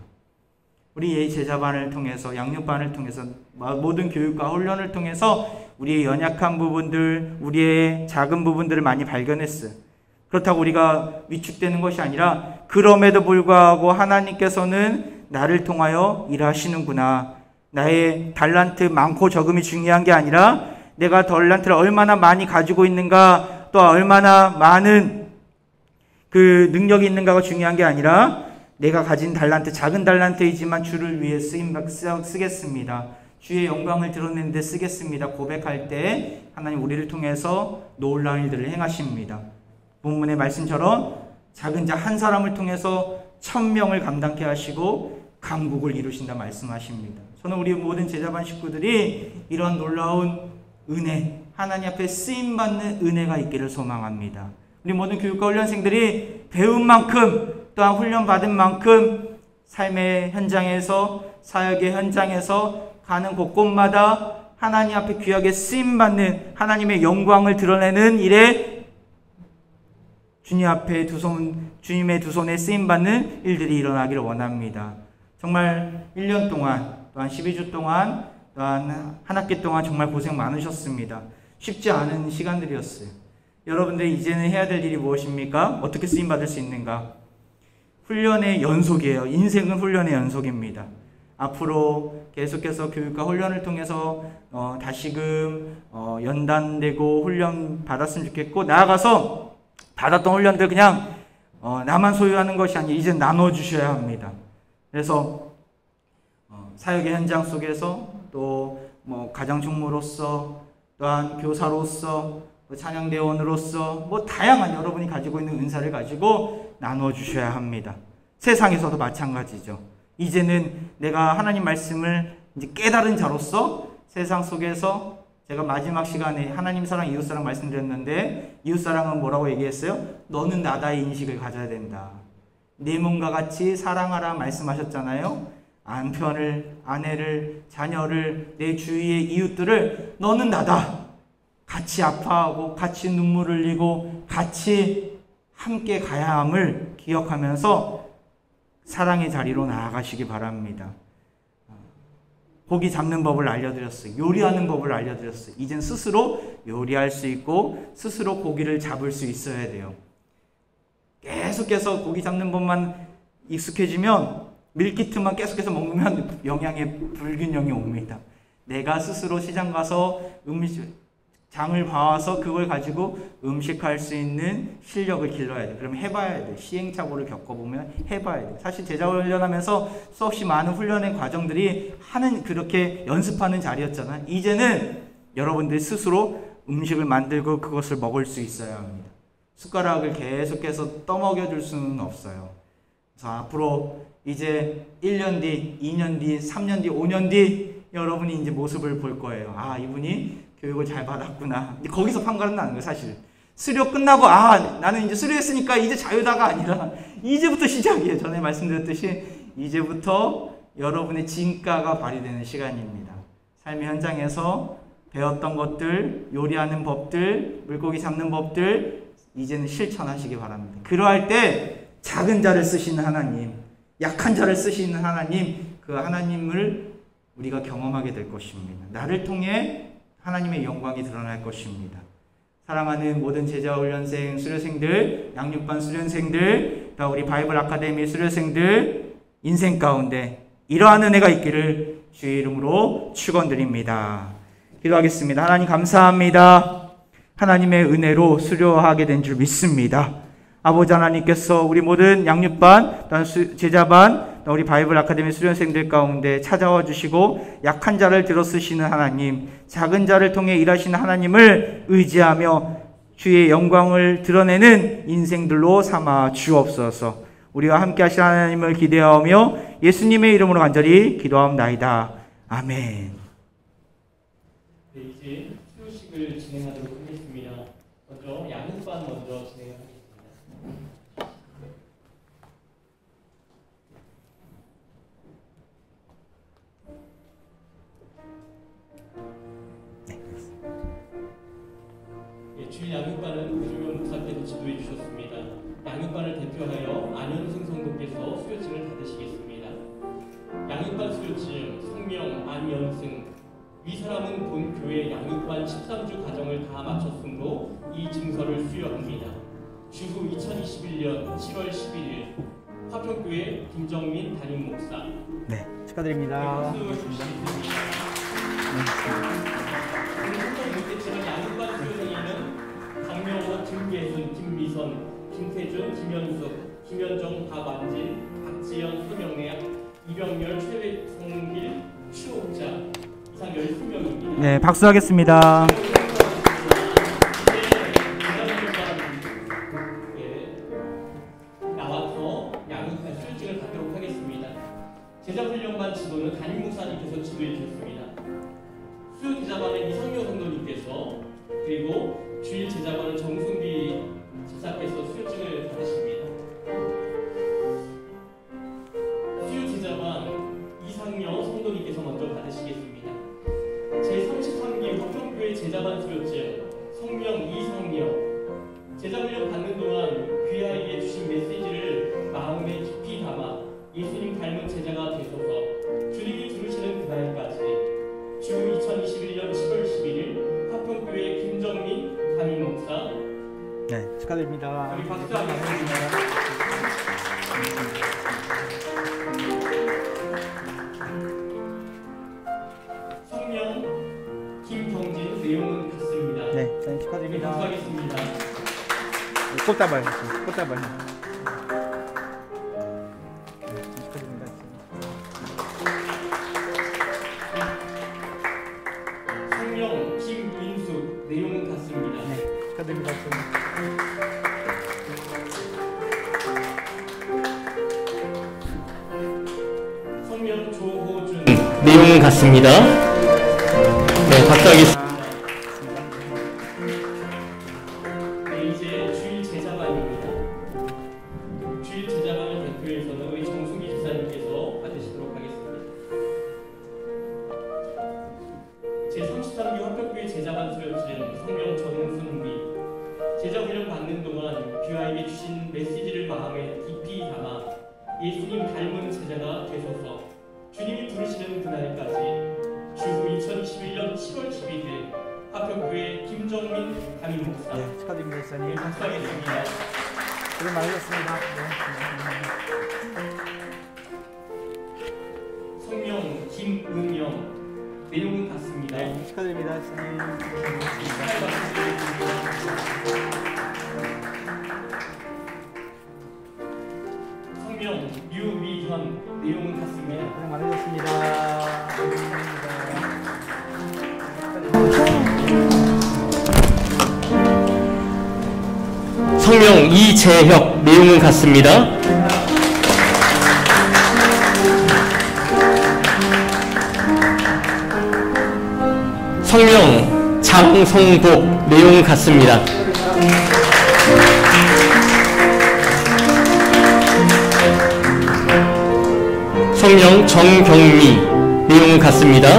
우리의 제자반을 통해서, 양육반을 통해서, 모든 교육과 훈련을 통해서 우리의 연약한 부분들, 우리의 작은 부분들을 많이 발견했어요. 그렇다고 우리가 위축되는 것이 아니라 그럼에도 불구하고 하나님께서는 나를 통하여 일하시는구나. 나의 달란트 많고 적음이 중요한 게 아니라 내가 달란트를 얼마나 많이 가지고 있는가, 또 얼마나 많은 그 능력이 있는가가 중요한 게 아니라 내가 가진 달란트, 작은 달란트이지만 주를 위해 쓰겠습니다. 주의 영광을 드러내는 데 쓰겠습니다. 고백할 때 하나님 우리를 통해서 놀라운 일들을 행하십니다. 본문의 말씀처럼 작은 자 한 사람을 통해서 1000명을 감당케 하시고 강국을 이루신다 말씀하십니다. 저는 우리 모든 제자반 식구들이 이런 놀라운 은혜, 하나님 앞에 쓰임받는 은혜가 있기를 소망합니다. 우리 모든 교육과 훈련생들이 배운 만큼 또한 훈련받은 만큼 삶의 현장에서, 사역의 현장에서 가는 곳곳마다 하나님 앞에 귀하게 쓰임받는 하나님의 영광을 드러내는 일에 주님 앞에 주님의 두 손에 쓰임받는 일들이 일어나기를 원합니다. 정말 1년 동안, 또한 12주 동안, 또한 한 학기 동안 정말 고생 많으셨습니다. 쉽지 않은 시간들이었어요. 여러분들이 이제는 해야 될 일이 무엇입니까? 어떻게 쓰임받을 수 있는가? 훈련의 연속이에요. 인생은 훈련의 연속입니다. 앞으로 계속해서 교육과 훈련을 통해서 다시금 연단되고 훈련 받았으면 좋겠고, 나아가서 받았던 훈련들 그냥 나만 소유하는 것이 아니라 이제 나눠주셔야 합니다. 그래서 사역의 현장 속에서 또 가정 총무로서, 또한 교사로서, 찬양대원으로서 다양한 여러분이 가지고 있는 은사를 가지고 나눠주셔야 합니다. 세상에서도 마찬가지죠. 이제는 내가 하나님 말씀을 이제 깨달은 자로서 세상 속에서, 제가 마지막 시간에 하나님 사랑, 이웃사랑 말씀드렸는데 이웃사랑은 뭐라고 얘기했어요? 너는 나다의 인식을 가져야 된다. 네 몸과 같이 사랑하라 말씀하셨잖아요. 남편을, 아내를, 자녀를, 내 주위의 이웃들을 너는 나다. 같이 아파하고 같이 눈물 흘리고 같이 함께 가야 함을 기억하면서 사랑의 자리로 나아가시기 바랍니다. 고기 잡는 법을 알려드렸어요. 요리하는 법을 알려드렸어요. 이젠 스스로 요리할 수 있고 스스로 고기를 잡을 수 있어야 돼요. 계속해서 고기 잡는 법만 익숙해지면 밀키트만 계속해서 먹으면 영양의 불균형이 옵니다. 내가 스스로 시장 가서 장을 봐와서 그걸 가지고 음식할 수 있는 실력을 길러야 돼. 그러면 해봐야 돼. 시행착오를 겪어보면 해봐야 돼. 사실 제자 훈련하면서 수없이 많은 훈련의 과정들이 그렇게 연습하는 자리였잖아. 이제는 여러분들이 스스로 음식을 만들고 그것을 먹을 수 있어야 합니다. 숟가락을 계속해서 떠먹여줄 수는 없어요. 그래서 앞으로 이제 1년 뒤, 2년 뒤, 3년 뒤, 5년 뒤 여러분이 이제 모습을 볼 거예요. 아, 이분이 교육을 잘 받았구나. 거기서 판가름 나는 거예요, 사실. 수료 끝나고, 아, 나는 이제 수료했으니까 이제 자유다가 아니라, 이제부터 시작이에요. 전에 말씀드렸듯이, 이제부터 여러분의 진가가 발휘되는 시간입니다. 삶의 현장에서 배웠던 것들, 요리하는 법들, 물고기 잡는 법들, 이제는 실천하시기 바랍니다. 그러할 때, 작은 자를 쓰시는 하나님, 약한 자를 쓰시는 하나님, 그 하나님을 우리가 경험하게 될 것입니다. 나를 통해 하나님의 영광이 드러날 것입니다. 사랑하는 모든 제자훈련생 수료생들, 양육반 수련생들, 우리 바이블 아카데미 수료생들 인생 가운데 이러한 은혜가 있기를 주의 이름으로 축원드립니다. 기도하겠습니다. 하나님 감사합니다. 하나님의 은혜로 수료하게 된 줄 믿습니다. 아버지 하나님께서 우리 모든 양육반, 제자반, 우리 바이블 아카데미 수련생들 가운데 찾아와 주시고 약한 자를 들어 쓰시는 하나님, 작은 자를 통해 일하시는 하나님을 의지하며 주의 영광을 드러내는 인생들로 삼아 주옵소서. 우리와 함께 하실 하나님을 기대하며 예수님의 이름으로 간절히 기도하옵나이다. 아멘. 네, 이제 수료식을 진행하도록 하겠습니다. 먼저 양육반 먼저 진행하겠습니다. 주일 양육반은 고주명 목사께서 지도해 주셨습니다. 양육반을 대표하여 안현승 성도께서 수료증을 받으시겠습니다. 양육반 수료증 성명 안현승. 위 사람은 본 교회 양육반 13주 과정을 다 마쳤으므로 이 증서를 수여합니다. 주후 2021년 7월 11일 화평교회 김정민 담임 목사. 네, 축하드립니다. 박수 주시겠습니다. 오늘 선정 못했지만 양육반 수료생에는 강명호, 김계순, 김미선, 김태준, 김현숙, 김현정, 박완진, 박지연, 손영래, 이병렬, 최성길, 추옥자 이상 12명입니다. 네, 박수하겠습니다. 나와서 양육반 수료증을 받도록 하겠습니다. 제자훈련반 지도는 담임 목사님께서 지도해 주셨습니다. 수요 제자반의 이상효 성도님께서 그리고 주일 제자반은 정순기 집사께서 수료증을 받으십니다. 수요 제자반 이상효 성도님께서 먼저 받으시겠습니다. 제33기 화평교회 제자반 수료증 성명 이상효. 제자훈련 받는 동안 귀하에게 주신 메시지를 마음에 깊이 담아 예수님 닮은 제자가 되소서. 주님이 부르시는 그날까지. 주 2021년 7월 11일 화평교회 김정민 담임 목사. 네, 축하드립니다. 우리 박수 한번 해주세요. 성명 김경진. 내용은 같습니다. 네, 사장님 축하드립니다. 박수하겠습니다. 꽃다발, 꽃다발. 성명 김인숙. 내용은 같습니다. 네, 축하드립니다. 성명 조호준. 내용은 같습니다. 네, 박수하겠습니다. 네, 이제 주일 제자반입니다. 주일 제자반을 전해주신 메시지를 마음에 깊이 담아 예수님 닮은 제자가 되소서. 주님이 부르시는 그날까지 주후 2021년 7월 11일 화평교회 김정민 담임 목사. 네, 축하드립니다, 목사님. 축하드립니다. 수고 많으셨습니다. 성명 김은영. 내용은 같습니다. 네, 축하드립니다, 목사님. 성명 유미현. 내용은 같습니다. 고생 많으셨습니다. 성명 이재혁. 내용은 같습니다. 성명 장성복. 내용은 같습니다. 성명 정경미. 내용은 같습니다.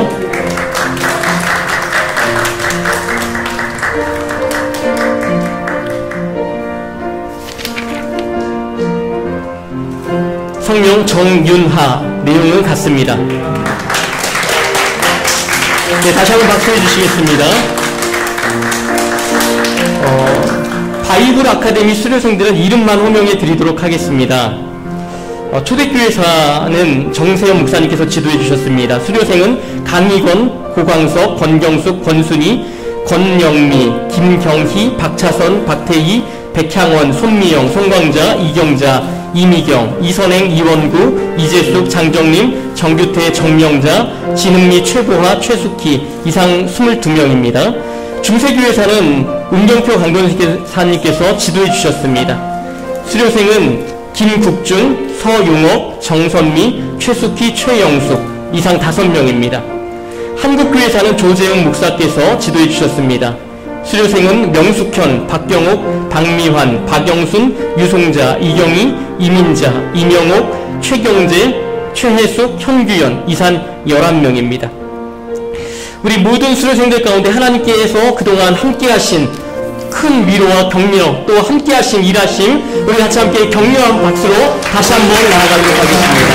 성명 정윤하. 내용은 같습니다. 네, 다시 한번 박수해 주시겠습니다. 바이블 아카데미 수료생들은 이름만 호명해 드리도록 하겠습니다. 초대교회사는 정세현 목사님께서 지도해 주셨습니다. 수료생은 강희건, 고광석, 권경숙, 권순희, 권영미, 김경희, 박차선, 박태희, 백향원, 손미영, 송광자, 이경자, 이미경, 이선행, 이원구, 이재숙, 장정림, 정규태, 정명자, 진흥미, 최보화, 최숙희 이상 22명입니다. 중세교회사는 은경표 강변사님께서 지도해 주셨습니다. 수료생은 김국준, 서용옥, 정선미, 최숙희, 최영숙 이상 5명입니다. 한국교회사는 조재웅 목사께서 지도해 주셨습니다. 수료생은 명숙현, 박경옥, 박미환, 박영순, 유송자, 이경희, 이민자, 이명옥, 최경재, 최혜숙, 현규현 이상 11명입니다. 우리 모든 수료생들 가운데 하나님께서 그동안 함께하신 큰 위로와 격려, 또 함께하신 일하심, 우리 같이 함께 격려한 박수로 다시 한번 나아가도록 하겠습니다.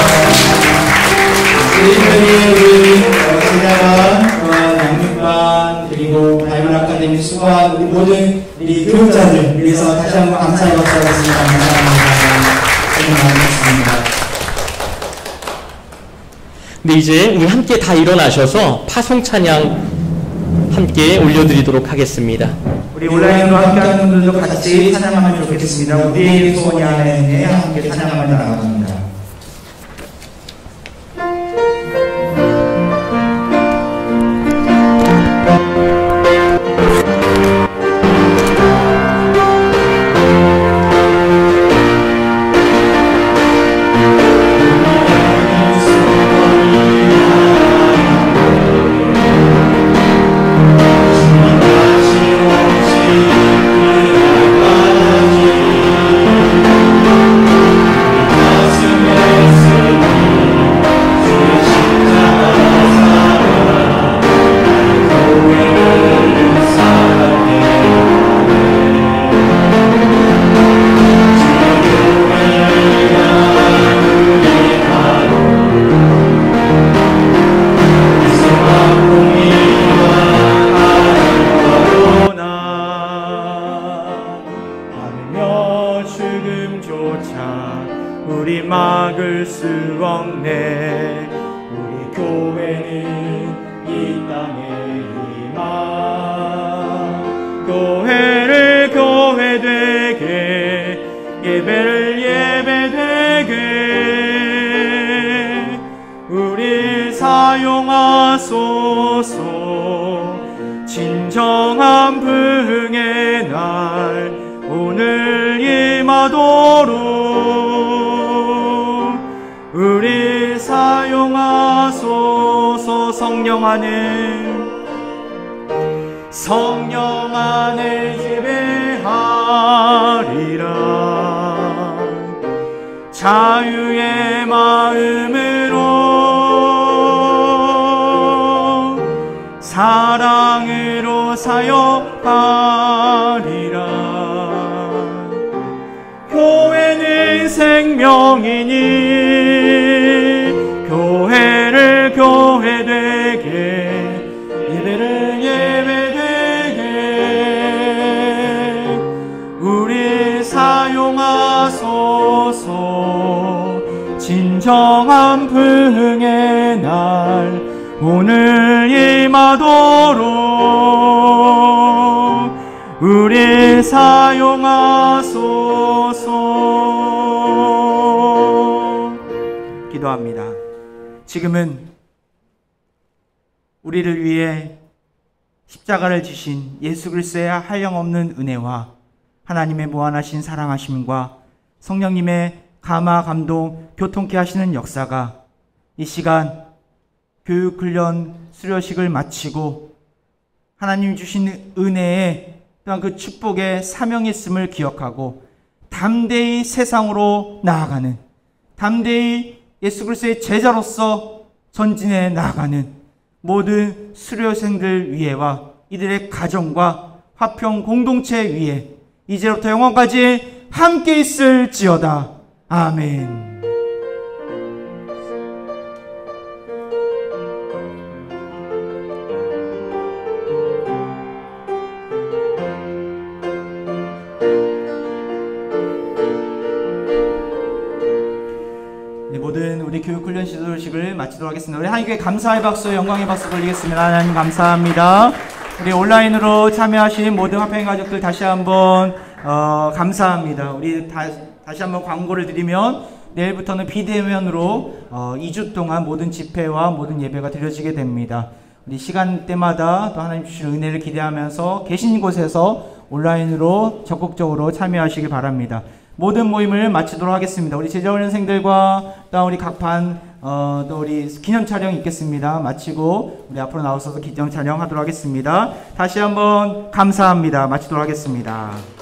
우리 제자반, 또한 양육반, 그리고 바이블 아카데미 수고한 우리 모든 우리 교육자들 위해서 다시 한번 감사의 박수 하겠습니다. 감사합니다. 고생 많으셨습니다. 네, 이제 우리 함께 다 일어나셔서 파송 찬양 함께 올려드리도록 하겠습니다. 우리 온라인으로 함께하는 분들도 같이 찬양하면 좋겠습니다. 우리의 소원이 안에 함께 찬양하며 나아갑니다. 진정한 부흥의 날 오늘 임하도록 우리 사용하소서. 성령 안에 예배하리라. 자유의 마음으로 사랑으로 사역하리라. 생명이니 교회를 교회되게 예배를 예배되게 우리 사용하소서. 진정한 부흥의 날 오늘 임하도록 우리 사용하소서. 기도합니다. 지금은 우리를 위해 십자가를 지신 예수 그리스도의 한량없는 은혜와 하나님의 무한하신 사랑하심과 성령님의 감화 감동 교통케 하시는 역사가 이 시간 교육훈련 수료식을 마치고 하나님 주신 은혜에 또한 그 축복의 사명이 있음을 기억하고 담대히 세상으로 나아가는, 담대히 예수 그리스도의 제자로서 전진해 나아가는 모든 수료생들 위에와 이들의 가정과 화평 공동체 위에 이제부터 영원까지 함께 있을지어다. 아멘. 모든 우리 교육훈련 시도식을 마치도록 하겠습니다. 우리 하나님께 감사의 박수, 영광의 박수 돌리겠습니다. 하나님 감사합니다. 우리 온라인으로 참여하신 모든 화평의 가족들 다시 한번 감사합니다. 우리 다시 한번 광고를 드리면 내일부터는 비대면으로 2주 동안 모든 집회와 모든 예배가 드려지게 됩니다. 우리 시간대마다 또 하나님 주신 은혜를 기대하면서 계신 곳에서 온라인으로 적극적으로 참여하시기 바랍니다. 모든 모임을 마치도록 하겠습니다. 우리 제자훈련생들과 또 우리 각반 또 우리 기념 촬영 있겠습니다. 마치고 우리 앞으로 나오셔서 기념 촬영하도록 하겠습니다. 다시 한번 감사합니다. 마치도록 하겠습니다.